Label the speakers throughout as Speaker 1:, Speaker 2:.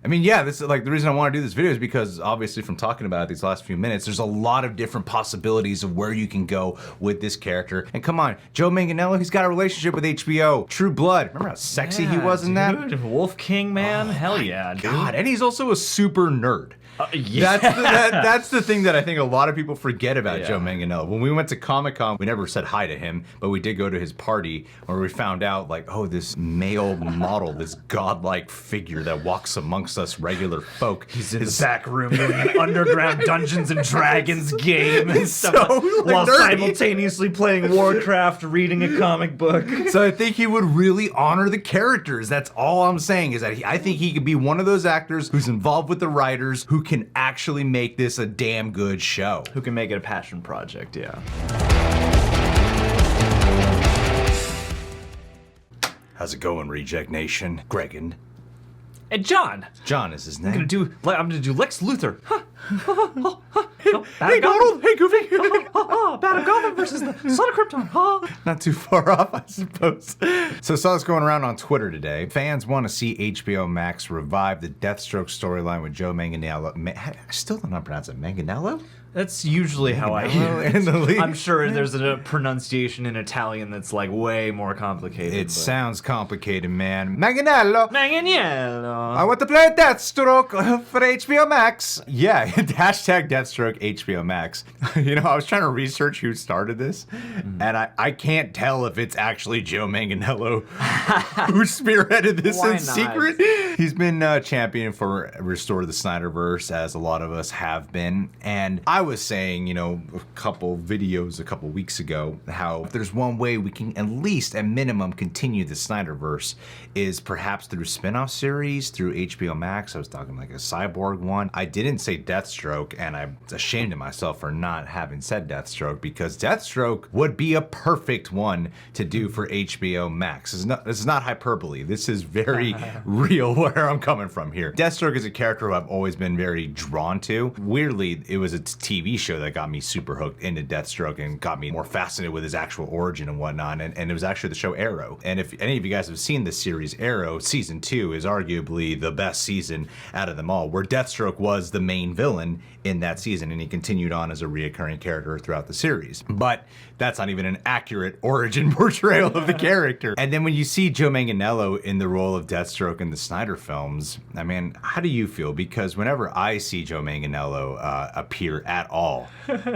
Speaker 1: I mean, yeah, this is like the reason I want to do this video is because obviously from talking about it these last few minutes, there's a lot of different possibilities of where you can go with this character. And come on, Joe Manganiello, he's got a relationship with HBO. True Blood. Remember how sexy he was in that?
Speaker 2: Wolf King, man. Hell yeah, dude.
Speaker 1: God, and he's also a super nerd.
Speaker 2: Yeah.
Speaker 1: That's the thing that I think a lot of people forget about Joe Manganiello. When we went to Comic-Con, we never said hi to him, but we did go to his party where we found out, like, oh, this male model, this godlike figure that walks amongst us regular folk.
Speaker 2: He's in the back room doing an underground Dungeons and Dragons game and stuff, while simultaneously playing Warcraft, reading a comic book.
Speaker 1: So I think he would really honor the characters. That's all I'm saying, is that I think he could be one of those actors who's involved with the writers, who can actually make this a damn good show.
Speaker 2: Who can make it a passion project, yeah.
Speaker 1: How's it going, Reject Nation? Gregan.
Speaker 2: And John!
Speaker 1: John is his name.
Speaker 2: I'm gonna do Lex Luthor.
Speaker 1: Hey, Donald! Hey, Goofy!
Speaker 2: Battle Gotham versus the Son of Krypton.
Speaker 1: Not too far off, I suppose. So I saw this going around on Twitter today. Fans want to see HBO Max revive the Deathstroke storyline with Joe Manganiello. I still don't know how to pronounce it. Manganiello?
Speaker 2: That's usually how I hear it. I'm sure there's a pronunciation in Italian that's like way more complicated.
Speaker 1: It sounds complicated, man. Manganiello!
Speaker 2: Manganiello!
Speaker 1: I want to play Deathstroke for HBO Max. Yeah, hashtag Deathstroke HBO Max. You know, I was trying to research who started this, and I can't tell if it's actually Joe Manganiello who spearheaded this in secret. He's been champion for Restore the Snyderverse, as a lot of us have been, and I was saying, you know, a couple videos a couple weeks ago, how if there's one way we can at least, at minimum, continue the Snyderverse is perhaps through spin-off series, through HBO Max. I was talking like a Cyborg one. I didn't say Deathstroke, and I'm ashamed of myself for not having said Deathstroke, because Deathstroke would be a perfect one to do for HBO Max. This is not hyperbole. This is very real where I'm coming from here. Deathstroke is a character who I've always been very drawn to. Weirdly, it was a TV show that got me super hooked into Deathstroke and got me more fascinated with his actual origin and whatnot, and it was actually the show Arrow. And if any of you guys have seen the series Arrow, season 2 is arguably the best season out of them all, where Deathstroke was the main villain in that season, and he continued on as a reoccurring character throughout the series. But that's not even an accurate origin portrayal of the character. And then when you see Joe Manganiello in the role of Deathstroke in the Snyder films, I mean, how do you feel? Because whenever I see Joe Manganiello appear at all,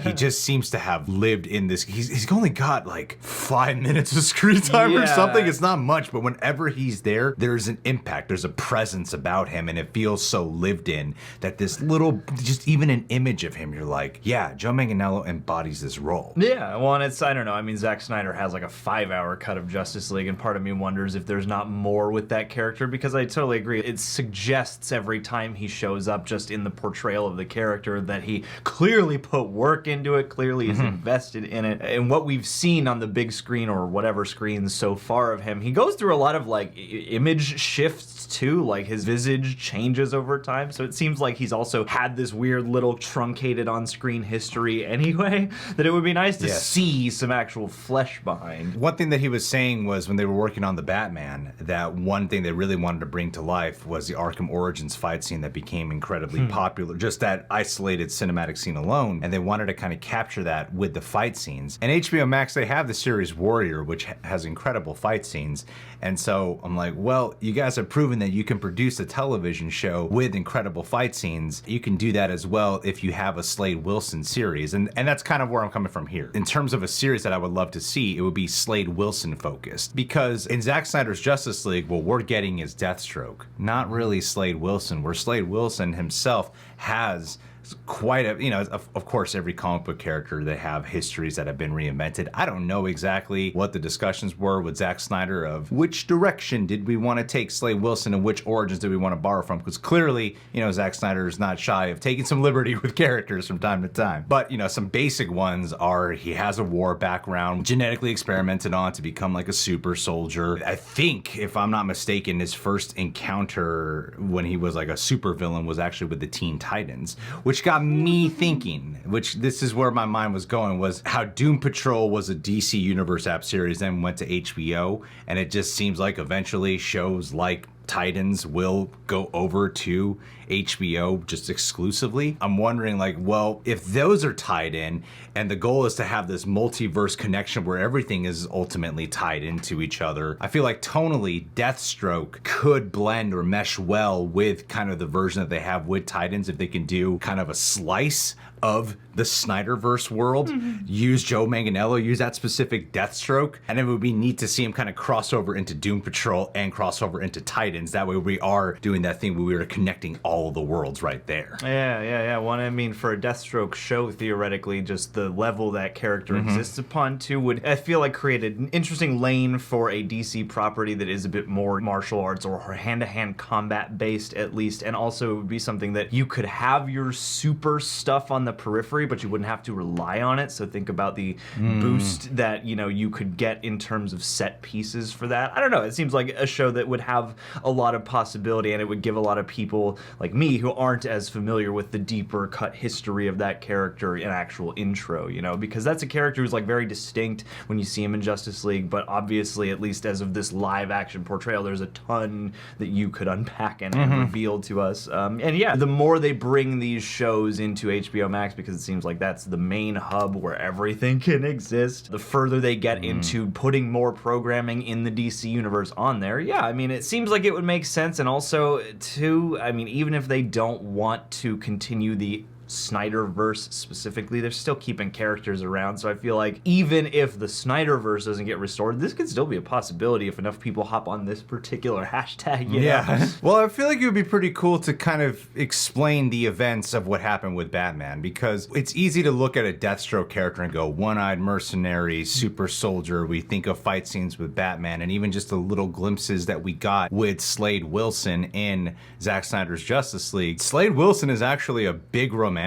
Speaker 1: he just seems to have lived in this. He's only got like 5 minutes of screen time or something. It's not much, but whenever he's there, there's an impact, there's a presence about him, and it feels so lived in that this little, just even an image of him, you're like, yeah, Joe Manganiello embodies this role.
Speaker 2: Yeah, well, and it's, I don't know, I mean, Zack Snyder has like a 5-hour cut of Justice League, and part of me wonders if there's not more with that character, because I totally agree. It suggests every time he shows up, just in the portrayal of the character, that he clearly put work into it, clearly is invested in it. And what we've seen on the big screen, or whatever screens so far of him, he goes through a lot of like image shifts too, like his visage changes over time, so it seems like he's also had this weird little truncated on-screen history anyway, that it would be nice to see some actual flesh behind.
Speaker 1: One thing that he was saying was, when they were working on the Batman, that one thing they really wanted to bring to life was the Arkham Origins fight scene that became incredibly popular, just that isolated cinematic scene alone, and they wanted to kind of capture that with the fight scenes. And HBO Max, they have the series Warrior, which has incredible fight scenes, and so I'm like, well, you guys have proven that you can produce a television show with incredible fight scenes. You can do that as well if you have a Slade Wilson series, and that's kind of where I'm coming from here. In terms of a series that I would love to see, it would be Slade Wilson focused, because in Zack Snyder's Justice League, what we're getting is Deathstroke, not really Slade Wilson, where Slade Wilson himself has quite a, you know, of course, every comic book character, they have histories that have been reinvented. I don't know exactly what the discussions were with Zack Snyder of which direction did we want to take Slade Wilson and which origins did we want to borrow from, because clearly, you know, Zack Snyder is not shy of taking some liberty with characters from time to time. But, you know, some basic ones are, he has a war background, genetically experimented on to become like a super soldier. I think, if I'm not mistaken, his first encounter when he was like a super villain was actually with the Teen Titans, which got me thinking, which this is where my mind was going, was how Doom Patrol was a DC Universe app series, then went to HBO, and it just seems like eventually shows like Titans will go over to HBO just exclusively. I'm wondering, like, well, if those are tied in and the goal is to have this multiverse connection where everything is ultimately tied into each other, I feel like tonally Deathstroke could blend or mesh well with kind of the version that they have with Titans if they can do kind of a slice of the Snyderverse world, use Joe Manganiello, use that specific Deathstroke, and it would be neat to see him kind of cross over into Doom Patrol and cross over into Titans. That way we are doing that thing where we are connecting all of the worlds right there.
Speaker 2: Yeah. Well, I mean, for a Deathstroke show, theoretically, just the level that character exists upon, too, would, I feel like, create an interesting lane for a DC property that is a bit more martial arts or hand-to-hand combat-based, at least, and also it would be something that you could have your super stuff on the periphery, but you wouldn't have to rely on it. So think about the boost that, you know, you could get in terms of set pieces for that. I don't know. It seems like a show that would have a lot of possibility, and it would give a lot of people like me who aren't as familiar with the deeper cut history of that character an actual intro, you know, because that's a character who's like very distinct when you see him in Justice League, but obviously, at least as of this live action portrayal, there's a ton that you could unpack and reveal to us. And yeah, the more they bring these shows into HBO Max, because it seems like that's the main hub where everything can exist, the further they get into putting more programming in the DC universe on there, yeah, I mean, it seems like it would make sense. And also, too, I mean, even if they don't want to continue the Snyderverse specifically, they're still keeping characters around, so I feel like even if the Snyderverse doesn't get restored, this could still be a possibility if enough people hop on this particular hashtag, you know?
Speaker 1: Well, I feel like it would be pretty cool to kind of explain the events of what happened with Batman, because it's easy to look at a Deathstroke character and go, one-eyed mercenary, super soldier, we think of fight scenes with Batman, and even just the little glimpses that we got with Slade Wilson in Zack Snyder's Justice League. Slade Wilson is actually a big romantic.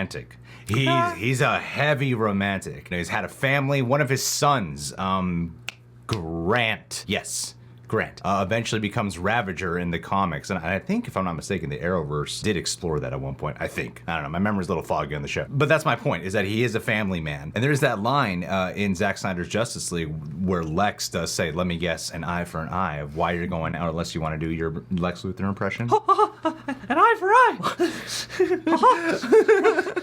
Speaker 1: He's a heavy romantic. He's had a family. One of his sons, Grant. Yes. Grant eventually becomes Ravager in the comics, and I think, if I'm not mistaken, the Arrowverse did explore that at one point. I think. I don't know. My memory's a little foggy on the show, but that's my point: is that he is a family man. And there's that line in Zack Snyder's Justice League where Lex does say, "Let me guess, an eye for an eye," of why you're going out, unless you want to do your Lex Luthor impression.
Speaker 2: An eye for eye.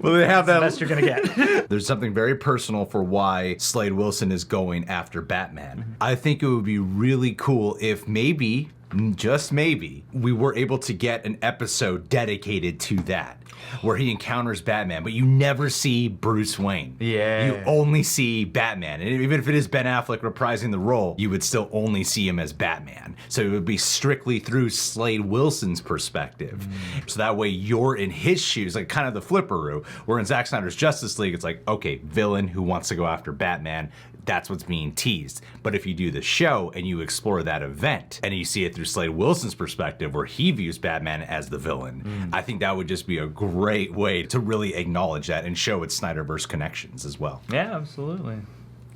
Speaker 1: Well, they have that.
Speaker 2: That's the best you're gonna get.
Speaker 1: There's something very personal for why Slade Wilson is going after Batman. I think it would be really cool if maybe, just maybe, we were able to get an episode dedicated to that, where he encounters Batman, but you never see Bruce Wayne.
Speaker 2: Yeah.
Speaker 1: You only see Batman. And even if it is Ben Affleck reprising the role, you would still only see him as Batman. So it would be strictly through Slade Wilson's perspective. So that way you're in his shoes, like kind of the flipperoo, where in Zack Snyder's Justice League, it's like, okay, villain who wants to go after Batman, that's what's being teased. But if you do the show and you explore that event and you see it through Slade Wilson's perspective, where he views Batman as the villain, I think that would just be a great way to really acknowledge that and show its Snyderverse connections as well.
Speaker 2: Yeah, absolutely.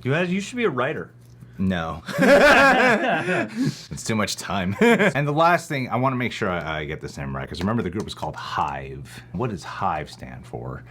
Speaker 2: You should be a writer.
Speaker 1: No. It's too much time. And the last thing, I want to make sure I get this name right, because remember the group is called Hive. What does Hive stand for?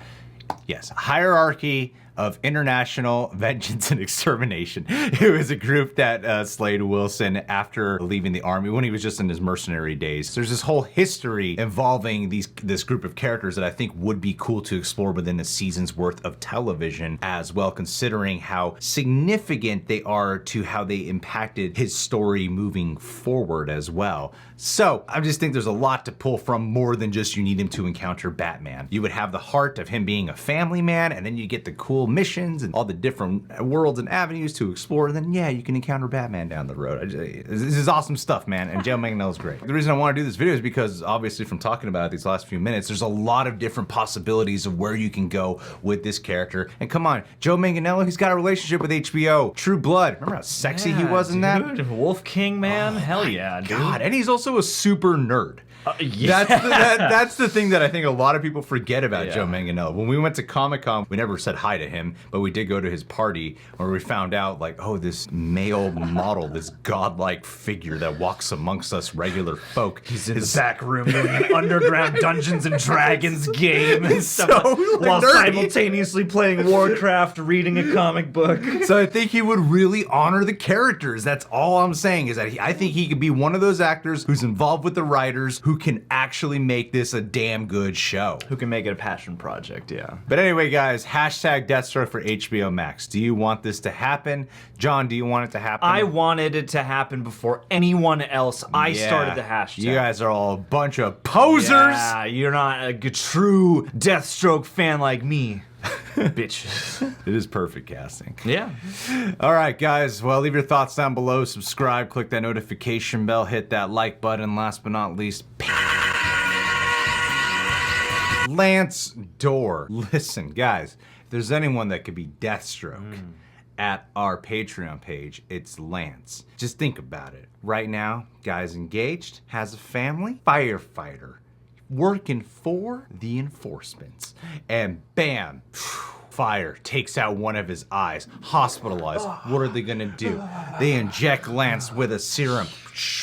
Speaker 1: Yes, Hierarchy of International Vengeance and Extermination. It was a group that Slade Wilson, after leaving the army, when he was just in his mercenary days, there's this whole history involving this group of characters that I think would be cool to explore within a season's worth of television as well, considering how significant they are to how they impacted his story moving forward as well. So I just think there's a lot to pull from, more than just you need him to encounter Batman. You would have the heart of him being a family man, and then you get the cool missions and all the different worlds and avenues to explore, and then yeah, you can encounter Batman down the road. This is awesome stuff, man, and Joe Manganiello's great. The reason I want to do this video is because, obviously, from talking about it these last few minutes, there's a lot of different possibilities of where you can go with this character. And come on, Joe Manganiello, he's got a relationship with HBO. True Blood. Remember how sexy he was in that?
Speaker 2: Wolf King, man? Hell yeah, dude.
Speaker 1: God, and he's also a super nerd.
Speaker 2: Yeah.
Speaker 1: That's the thing that I think a lot of people forget about Joe
Speaker 2: Yeah.
Speaker 1: Manganiello. When we went to Comic-Con, we never said hi to him, but we did go to his party where we found out, like, oh, this male model, this godlike figure that walks amongst us regular folk.
Speaker 2: He's in the back room doing an underground Dungeons and Dragons game and stuff,
Speaker 1: so
Speaker 2: while
Speaker 1: nerdy.
Speaker 2: simultaneously playing Warcraft, reading a comic book.
Speaker 1: So I think he would really honor the characters. That's all I'm saying, is that I think he could be one of those actors who's involved with the writers who can actually make this a damn good show.
Speaker 2: Who can make it a passion project, yeah.
Speaker 1: But anyway, guys, hashtag Deathstroke for HBO Max. Do you want this to happen? John, do you want it to happen?
Speaker 2: I wanted it to happen before anyone else. I started the hashtag.
Speaker 1: You guys are all a bunch of posers.
Speaker 2: Yeah, you're not a true Deathstroke fan like me. Bitches.
Speaker 1: It is perfect casting.
Speaker 2: Yeah.
Speaker 1: All right, guys. Well, leave your thoughts down below. Subscribe, click that notification bell, hit that like button. Last but not least, Lance Dorr. Listen, guys, if there's anyone that could be Deathstroke at our Patreon page, it's Lance. Just think about it. Right now, guy's engaged, has a family, firefighter, working for the enforcements. And bam, fire takes out one of his eyes, hospitalized. What are they gonna do? They inject Lance with a serum.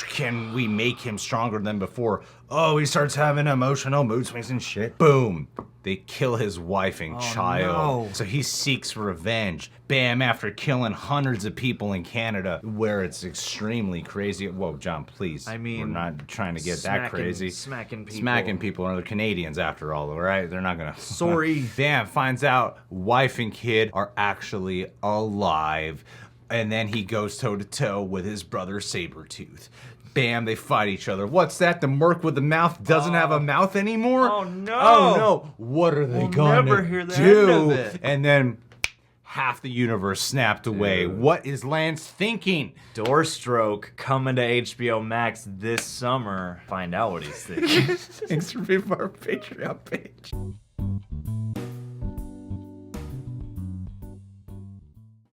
Speaker 1: Can we make him stronger than before? Oh, he starts having emotional mood swings and shit. Boom. They kill his wife and child.
Speaker 2: no.
Speaker 1: So he seeks revenge. Bam, after killing hundreds of people in Canada, where it's extremely crazy. Whoa, John, please.
Speaker 2: I mean,
Speaker 1: we're not trying to get that crazy.
Speaker 2: Smacking people.
Speaker 1: Smacking people are the Canadians after all, all right? They're not gonna.
Speaker 2: Sorry.
Speaker 1: Bam, finds out wife and kid are actually alive. And then he goes toe to toe with his brother Sabretooth. Bam, they fight each other. What's that? The merc with the mouth doesn't have a mouth anymore?
Speaker 2: Oh, no.
Speaker 1: Oh no. What are they
Speaker 2: We'll
Speaker 1: gonna
Speaker 2: never hear the
Speaker 1: do?
Speaker 2: end of it.
Speaker 1: And then half the universe snapped away. What is Lance thinking?
Speaker 2: Deathstroke coming to HBO Max this summer. Find out what he's thinking.
Speaker 1: Thanks for being part of our Patreon page.